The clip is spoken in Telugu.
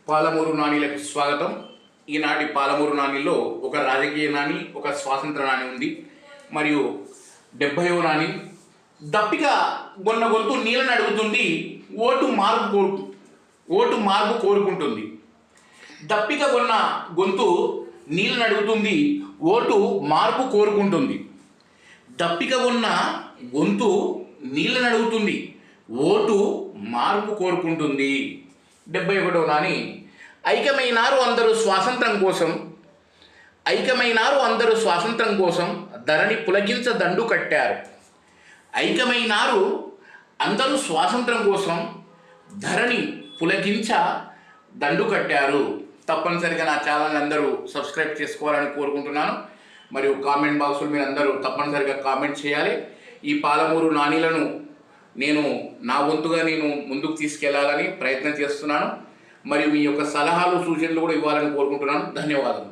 పాలమూరు నాణీలకు స్వాగతం. ఈనాటి పాలమూరు నాణీల్లో ఒక రాజకీయ నాణి, ఒక స్వాతంత్ర నాణి ఉంది. మరియు 70వ నాణి. దప్పిక గొన్న గొంతు నీళ్ళని అడుగుతుంది, ఓటు మార్పు కోరుకుంటుంది. దప్పిక గొన్న గొంతు నీళ్ళని అడుగుతుంది, ఓటు మార్పు కోరుకుంటుంది. దప్పిక ఉన్న గొంతు నీళ్ళని అడుగుతుంది, ఓటు మార్పు కోరుకుంటుంది. 71వ నాని. ఐక్యమైనారు అందరూ స్వాతంత్రం కోసం, ఐక్యమైనారు అందరూ స్వాతంత్రం కోసం ధరణి పులకించ దండు కట్టారు. ఐక్యమైనారు అందరూ స్వాతంత్రం కోసం ధరణి పులకించ దండు కట్టారు. తప్పనిసరిగా నా ఛానల్ అందరూ సబ్స్క్రైబ్ చేసుకోవాలని కోరుకుంటున్నాను. మరియు కామెంట్ బాక్స్లో మీరు అందరూ తప్పనిసరిగా కామెంట్ చేయాలి. ఈ పాలమూరు నాణీలను నా వంతుగా ముందుకు తీసుకెళ్లాలని ప్రయత్నం చేస్తున్నాను. మరియు మీ యొక్క సలహాలు సూచనలు కూడా ఇవ్వాలని కోరుకుంటున్నాను. ధన్యవాదాలు.